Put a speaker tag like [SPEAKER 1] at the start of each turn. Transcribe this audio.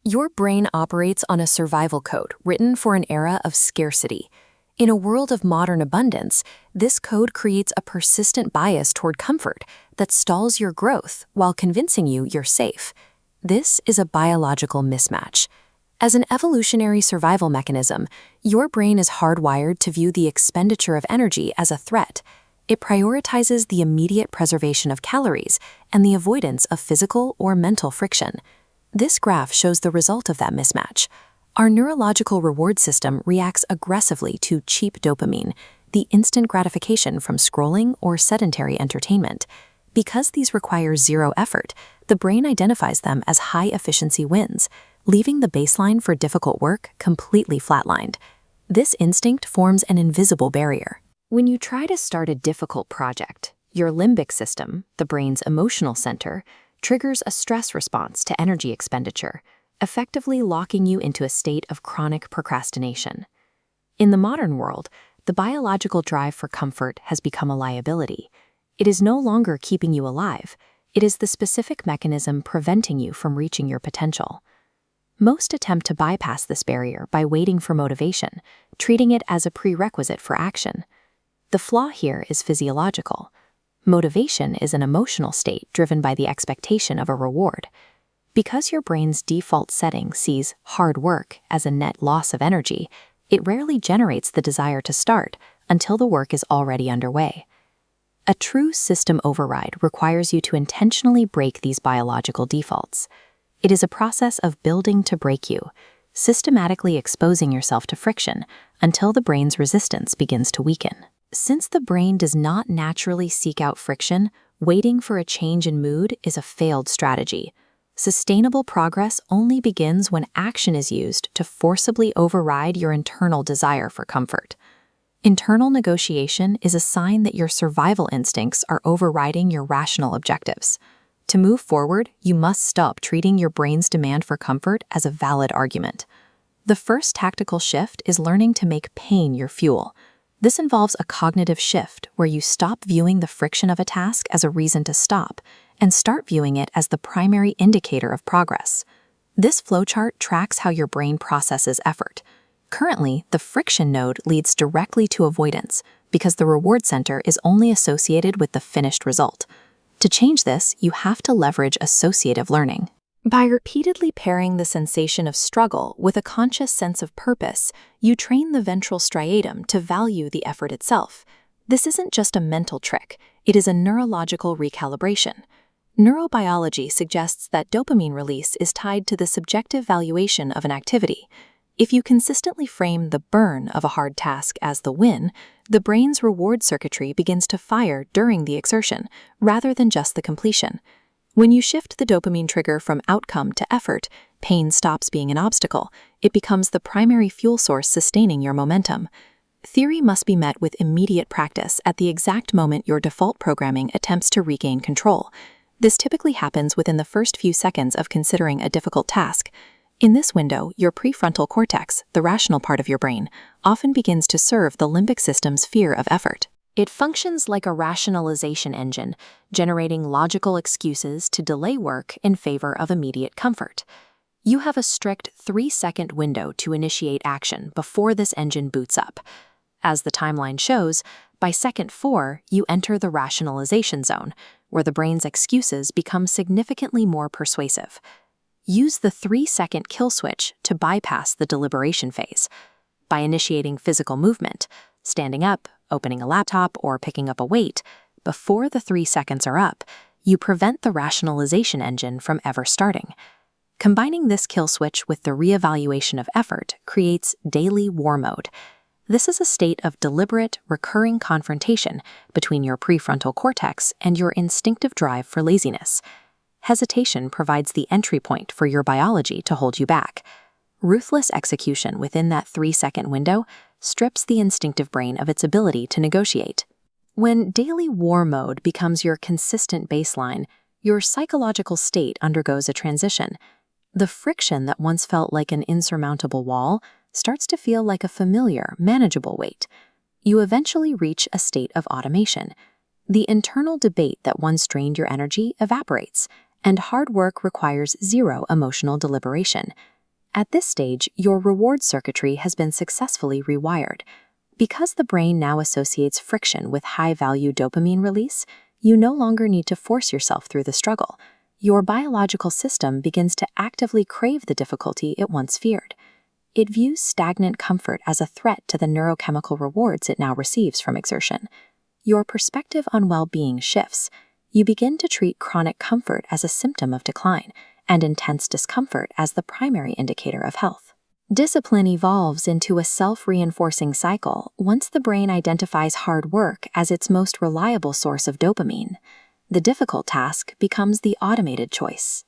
[SPEAKER 1] Your brain operates on a survival code written for an era of scarcity. In a world of modern abundance, this code creates a persistent bias toward comfort that stalls your growth while convincing you you're safe. This is a biological mismatch. As an evolutionary survival mechanism, your brain is hardwired to view the expenditure of energy as a threat. It prioritizes the immediate preservation of calories and the avoidance of physical or mental friction. This graph shows the result of that mismatch. Our neurological reward system reacts aggressively to cheap dopamine, the instant gratification from scrolling or sedentary entertainment. Because these require zero effort, the brain identifies them as high-efficiency wins, leaving the baseline for difficult work completely flatlined. This instinct forms an invisible barrier. When you try to start a difficult project, your limbic system, the brain's emotional center, triggers a stress response to energy expenditure, effectively locking you into a state of chronic procrastination. In the modern world, the biological drive for comfort has become a liability. It is no longer keeping you alive. It is the specific mechanism preventing you from reaching your potential. Most attempt to bypass this barrier by waiting for motivation, treating it as a prerequisite for action. The flaw here is physiological. Motivation is an emotional state driven by the expectation of a reward. Because your brain's default setting sees hard work as a net loss of energy, it rarely generates the desire to start until the work is already underway. A true system override requires you to intentionally break these biological defaults. It is a process of building to break you, systematically exposing yourself to friction until the brain's resistance begins to weaken. Since the brain does not naturally seek out friction, waiting for a change in mood is a failed strategy. Sustainable progress only begins when action is used to forcibly override your internal desire for comfort. Internal negotiation is a sign that your survival instincts are overriding your rational objectives. To move forward, you must stop treating your brain's demand for comfort as a valid argument. The first tactical shift is learning to make pain your fuel. This involves a cognitive shift where you stop viewing the friction of a task as a reason to stop and start viewing it as the primary indicator of progress. This flowchart tracks how your brain processes effort. Currently, the friction node leads directly to avoidance because the reward center is only associated with the finished result. To change this, you have to leverage associative learning. By repeatedly pairing the sensation of struggle with a conscious sense of purpose, you train the ventral striatum to value the effort itself. This isn't just a mental trick, it is a neurological recalibration. Neurobiology suggests that dopamine release is tied to the subjective valuation of an activity. If you consistently frame the burn of a hard task as the win, the brain's reward circuitry begins to fire during the exertion, rather than just the completion. When you shift the dopamine trigger from outcome to effort, pain stops being an obstacle. It becomes the primary fuel source sustaining your momentum. Theory must be met with immediate practice at the exact moment your default programming attempts to regain control. This typically happens within the first few seconds of considering a difficult task. In this window, your prefrontal cortex, the rational part of your brain, often begins to serve the limbic system's fear of effort. It functions like a rationalization engine, generating logical excuses to delay work in favor of immediate comfort. You have a strict 3-second window to initiate action before this engine boots up. As the timeline shows, by second 4, you enter the rationalization zone, where the brain's excuses become significantly more persuasive. Use the 3-second kill switch to bypass the deliberation phase. By initiating physical movement, standing up, opening a laptop, or picking up a weight, before the 3 seconds are up, you prevent the rationalization engine from ever starting. Combining this kill switch with the reevaluation of effort creates daily war mode. This is a state of deliberate, recurring confrontation between your prefrontal cortex and your instinctive drive for laziness. Hesitation provides the entry point for your biology to hold you back. Ruthless execution within that 3-second window strips the instinctive brain of its ability to negotiate. When daily war mode becomes your consistent baseline, your psychological state undergoes a transition. The friction that once felt like an insurmountable wall starts to feel like a familiar, manageable weight. You eventually reach a state of automation. The internal debate that once drained your energy evaporates, and hard work requires zero emotional deliberation. At this stage, your reward circuitry has been successfully rewired. Because the brain now associates friction with high-value dopamine release, you no longer need to force yourself through the struggle. Your biological system begins to actively crave the difficulty it once feared. It views stagnant comfort as a threat to the neurochemical rewards it now receives from exertion. Your perspective on well-being shifts. You begin to treat chronic comfort as a symptom of decline, and intense discomfort as the primary indicator of health. Discipline evolves into a self-reinforcing cycle once the brain identifies hard work as its most reliable source of dopamine. The difficult task becomes the automated choice.